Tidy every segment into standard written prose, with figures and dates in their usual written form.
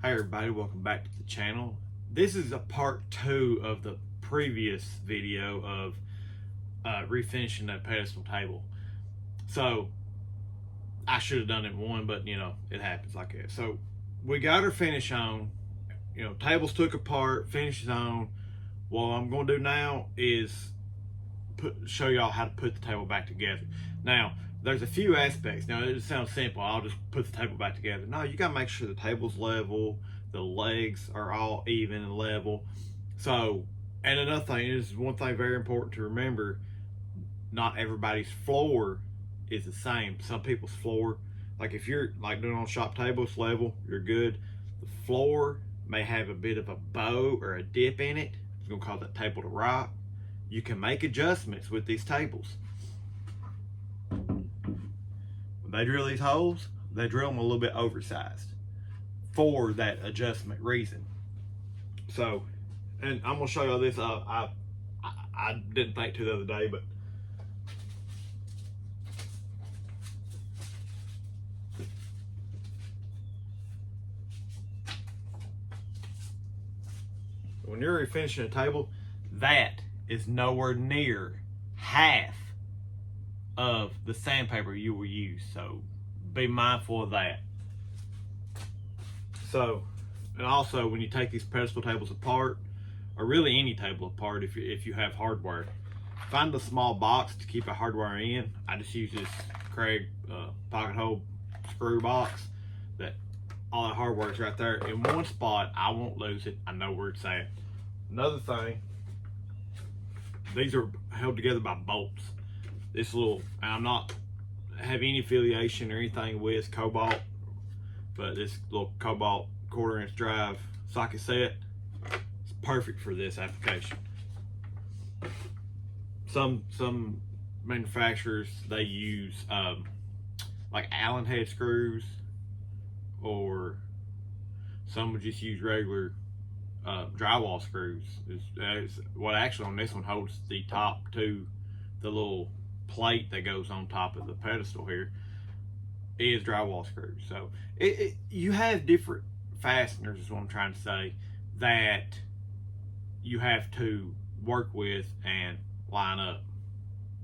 Hey everybody, welcome back to the channel. This is a part 2 of the previous video of refinishing that pedestal table. So I should have done it in one, but you know, it happens like that. So we got our finish on, you know, tables took apart, finishes on. What I'm going to do now is show y'all how to put the table back together. Now, there's a few aspects. Now, it sounds simple. I'll just put the table back together. No, you got to make sure the table's level, the legs are all even and level. So, and another thing is, one thing very important to remember, not everybody's floor is the same. Some people's floor, like if you're like doing on shop table, it's level, you're good. The floor may have a bit of a bow or a dip in it. It's going to cause that table to rock. You can make adjustments with these tables. When they drill these holes, they drill them a little bit oversized for that adjustment reason. So, and I'm gonna show you this. I didn't think to the other day, but when you're refinishing a table, that is nowhere near half of the sandpaper you will use, so be mindful of that. So, and also when you take these pedestal tables apart, or really any table apart, if you have hardware, find a small box to keep a hardware in. I just use this Craig pocket hole screw box that all that hardware is right there in one spot. I won't lose it. I know where it's at. Another thing, these are held together by bolts. This little, and I'm not have any affiliation or anything with Cobalt, but this little Cobalt 1/4 inch drive socket set is perfect for this application. Some manufacturers, they use like Allen head screws, or some would just use regular drywall screws. Is what actually on this one holds the top to the little plate that goes on top of the pedestal here is drywall screws. So you have different fasteners, is what I'm trying to say, that you have to work with and line up.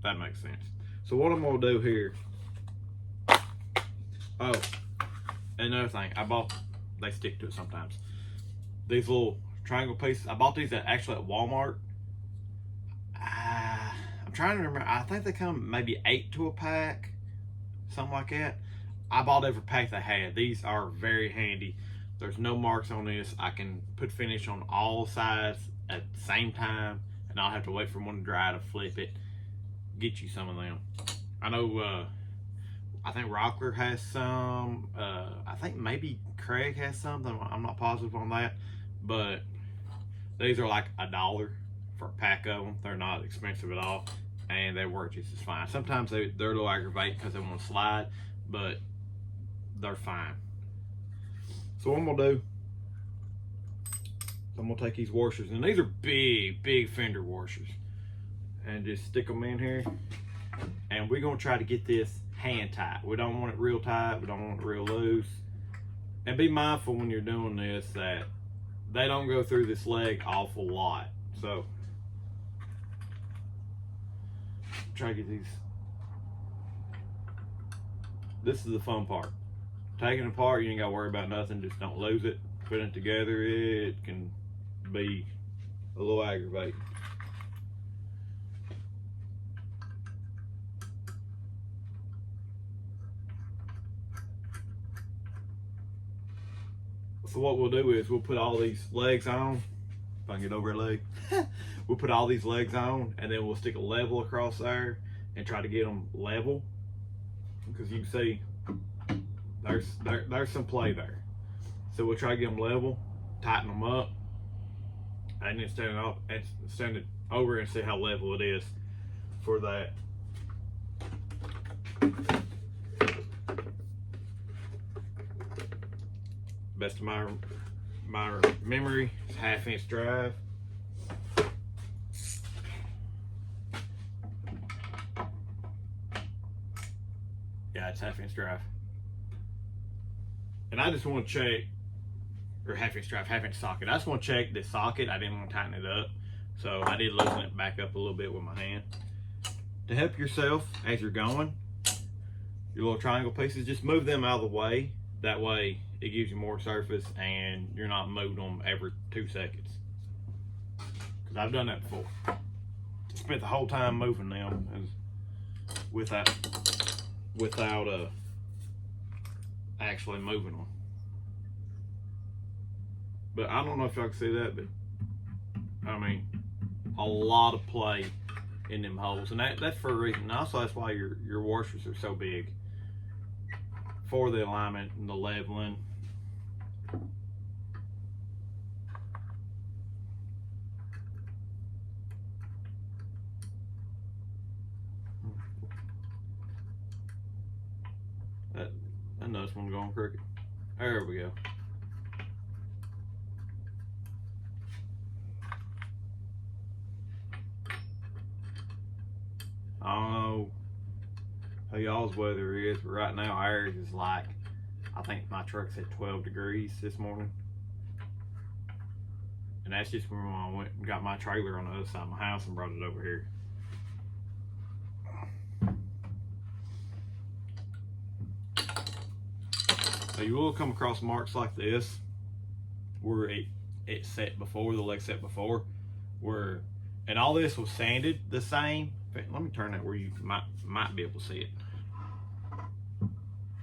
That makes sense. So what I'm gonna do here, oh, another thing, they stick to it sometimes, these little triangle pieces. I bought these actually at Walmart. I'm trying to remember, I think they come maybe 8 to a pack, something like that. I bought every pack they had. These are very handy. There's no marks on this. I can put finish on all sides at the same time, and I'll have to wait for one to dry to flip it. Get you some of them. I know, I think Rockler has some. I think maybe Craig has something. I'm not positive on that, but these are like $1 for a pack of them. They're not expensive at all, and they work just as fine. Sometimes they're a little aggravating because they want to slide, but they're fine. So what I'm gonna do, I'm gonna take these washers, and these are big fender washers, and just stick them in here, and we're gonna try to get this hand tight. We don't want it real tight, we don't want it real loose. And be mindful when you're doing this that they don't go through this leg awful lot. So try to get these. This is the fun part. Taking it apart, you ain't gotta worry about nothing. Just don't lose it. Putting it together, it can be a little aggravating. So what we'll do is we'll put all these legs on. If I can get over a leg. We'll put all these legs on, and then we'll stick a level across there and try to get them level. Because you can see there's some play there. So we'll try to get them level, tighten them up, and then stand it over and see how level it is for that. Best of my memory, it's 1/2 inch drive. Yeah, it's 1/2 inch drive. And I just want to check or 1/2 inch drive, 1/2 inch socket. I just want to check the socket. I didn't want to tighten it up, so I did loosen it back up a little bit with my hand. To help yourself as you're going, your little triangle pieces, just move them out of the way. That way it gives you more surface and you're not moving them every 2 seconds. Because I've done that before. Spent the whole time moving them without actually moving them. But I don't know if y'all can see that, but I mean, a lot of play in them holes, and that's for a reason. And also, that's why your washers are so big, for the alignment and the leveling. That nut's one going crooked. There we go. I don't know how y'all's weather is, but right now ours is like, I think my truck's at 12 degrees this morning. And that's just when I went and got my trailer on the other side of my house and brought it over here. So you will come across marks like this where it set before, the leg set before, and all this was sanded the same. Let me turn that where you might be able to see it.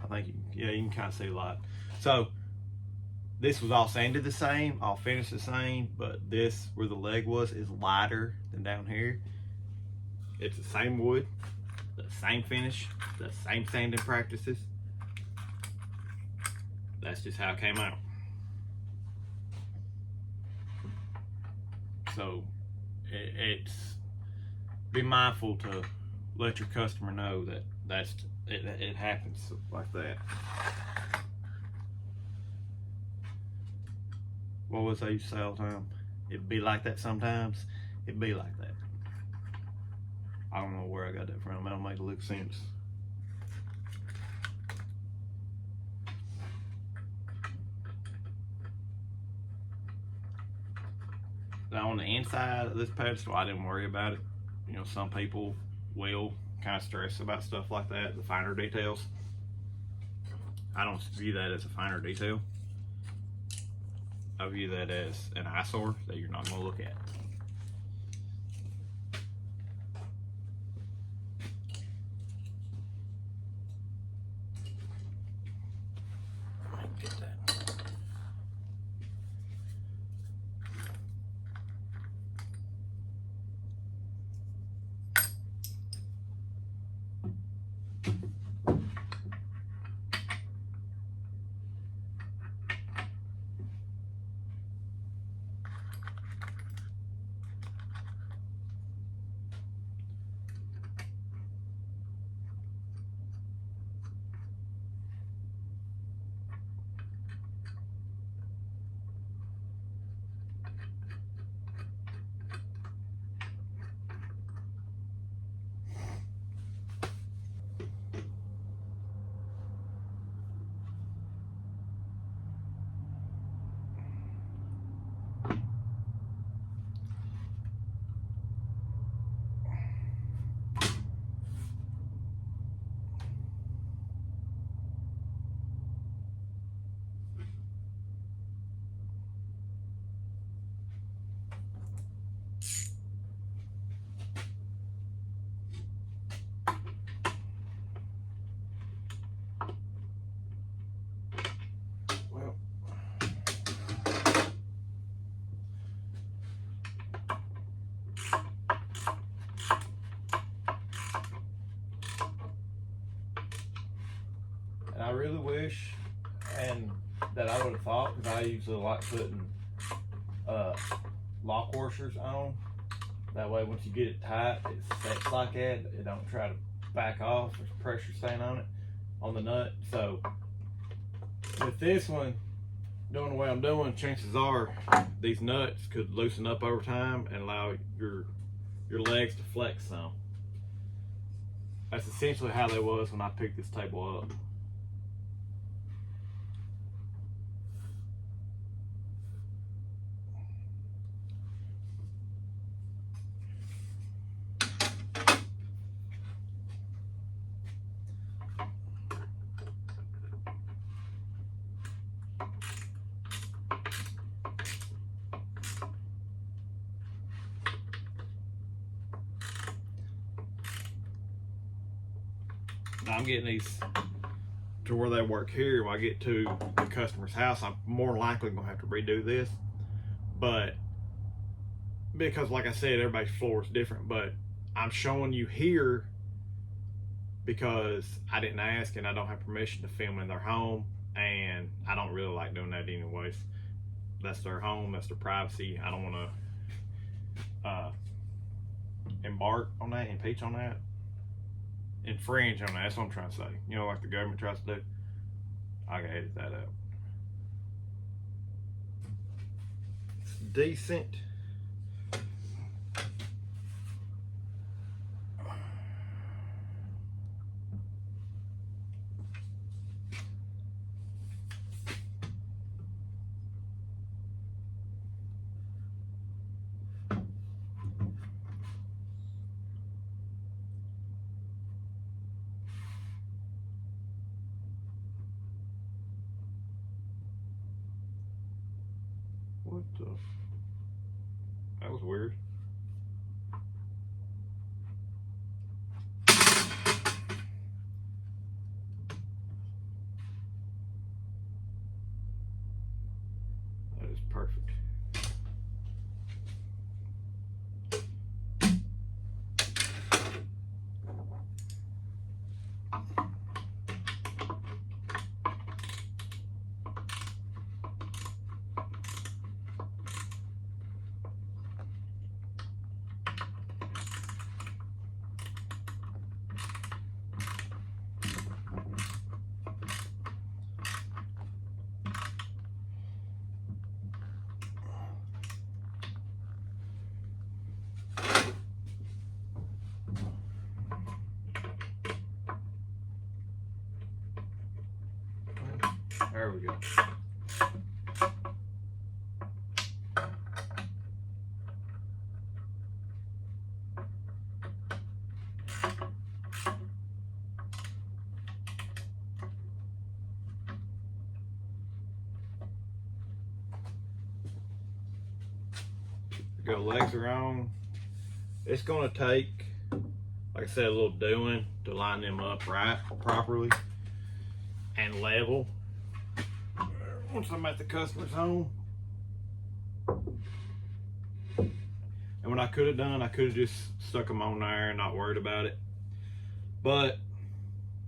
I think you can kind of see a lot. So this was all sanded the same, all finished the same, but this where the leg was is lighter than down here. It's the same wood, the same finish, the same sanding practices. That's just how it came out. So it's be mindful to let your customer know that it happens like that. What was I used to say all the time? It'd be like that sometimes. It'd be like that. I don't know where I got that from. That'll make it look sense. Now on the inside of this pedestal, I didn't worry about it. You know, some people will kind of stress about stuff like that, the finer details. I don't view that as a finer detail. I view that as an eyesore that you're not going to look at. Get that. And I really wish that I would have thought, because I usually like putting lock washers on. That way once you get it tight, it sets like that. It don't try to back off. There's pressure staying on it, on the nut. So with this one, doing the way I'm doing, chances are these nuts could loosen up over time and allow your legs to flex some. That's essentially how they was when I picked this table up. I'm getting these to where they work here. When I get to the customer's house, I'm more likely gonna have to redo this. But because, like I said, everybody's floor is different. But I'm showing you here because I didn't ask and I don't have permission to film in their home, and I don't really like doing that anyways. That's their home, that's their privacy. I don't want to embark on that, impeach on that, infringe on that. That's what I'm trying to say. You know, like the government tries to do. I can edit that out. It's decent. What the? That was weird. That is perfect. There we go. Go, legs are on. It's gonna take, like I said, a little doing to line them up right, properly, and level. Once I'm at the customer's home. And what I could have done, I could have just stuck them on there and not worried about it. But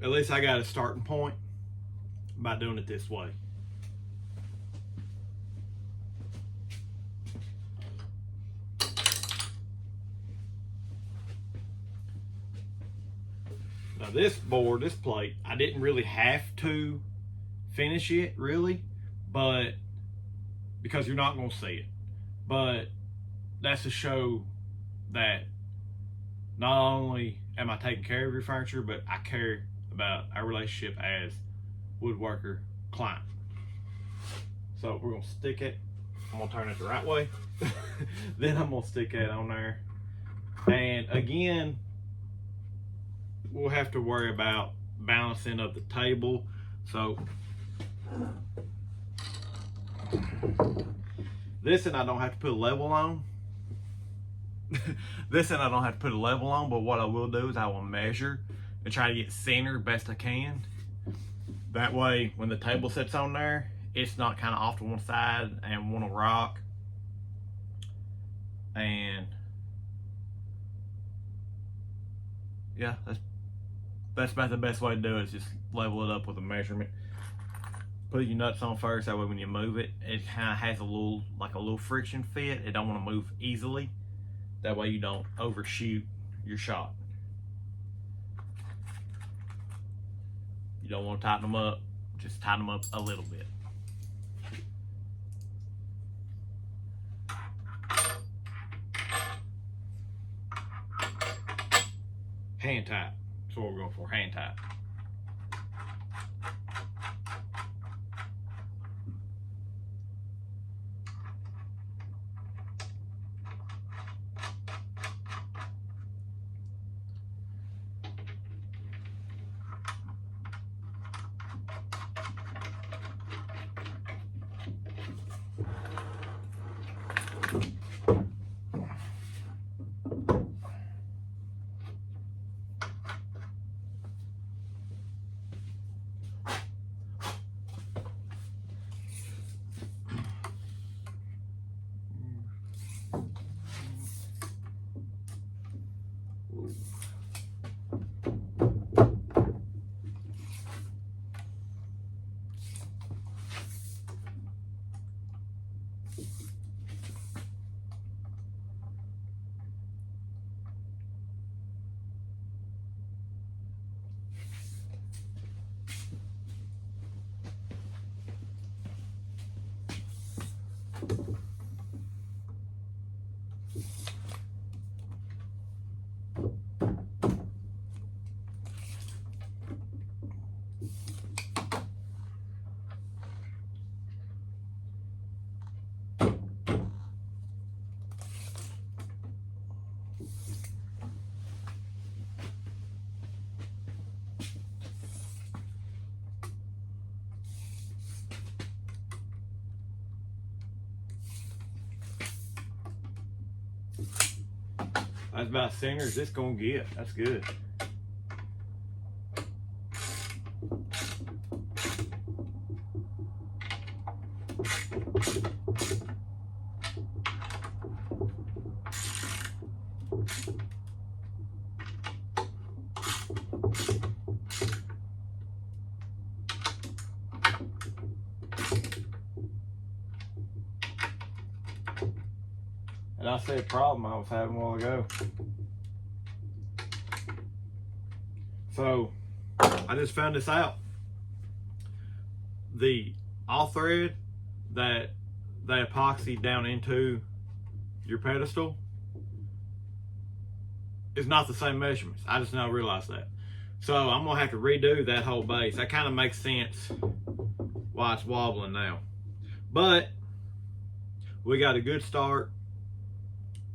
at least I got a starting point by doing it this way. Now this board, this plate, I didn't really have to finish it really, but because you're not going to see it. But that's to show that not only am I taking care of your furniture, but I care about our relationship as woodworker client. So we're going to stick it. I'm going to turn it the right way. Then I'm going to stick it on there. And again, we'll have to worry about balancing of the table. So this, and I don't have to put a level on. This, and I don't have to put a level on, but what I will do is I will measure and try to get centered best I can. That way, when the table sits on there, it's not kind of off to one side and want to rock. And yeah, that's about the best way to do it, is just level it up with a measurement. Put your nuts on first, that way when you move it, it kind of has a little friction fit. It don't want to move easily. That way you don't overshoot your shot. You don't want to tighten them up, just tighten them up a little bit. Hand tight, that's what we're going for, hand tight. Ooh. That's about center as it's gonna get. That's good. And I see a problem I was having a while ago. So I just found this out. The all thread that they epoxy down into your pedestal is not the same measurements. I just now realized that. So I'm gonna have to redo that whole base. That kind of makes sense why it's wobbling now. But we got a good start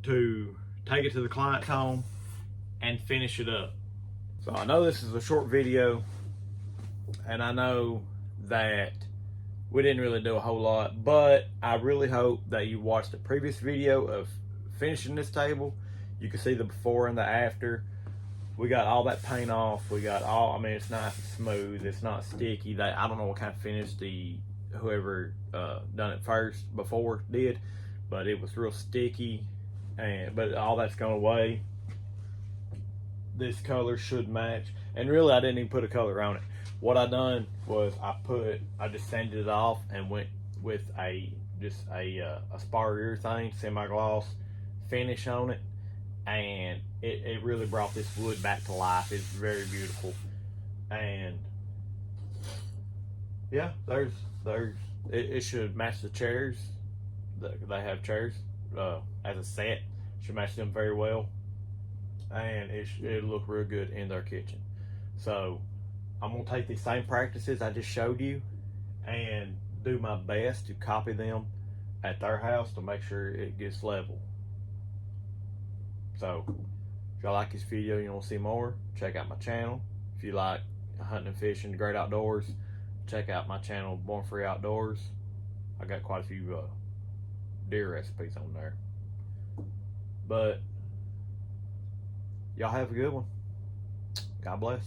to take it to the client's home and finish it up. So I know this is a short video, and I know that we didn't really do a whole lot, but I really hope that you watched the previous video of finishing this table. You can see the before and the after. We got all that paint off. We got all, I mean, it's nice and smooth. It's not sticky. That, I don't know what kind of finish whoever done it first before did, but it was real sticky. But all that's gone away. This color should match, and really I didn't even put a color on it. What I done was I just sanded it off and went with just a spar urethane semi-gloss finish on it, and it really brought this wood back to life. It's very beautiful. And yeah, it should match the chairs. They have chairs as a set. Should match them very well, and it'll look real good in their kitchen. So I'm gonna take these same practices I just showed you and do my best to copy them at their house to make sure it gets level. So if y'all like this video, you want to see more, check out my channel. If you like hunting and fishing, the great outdoors, check out my channel, Born Free Outdoors. I got quite a few deer recipes on there. But y'all have a good one. God bless.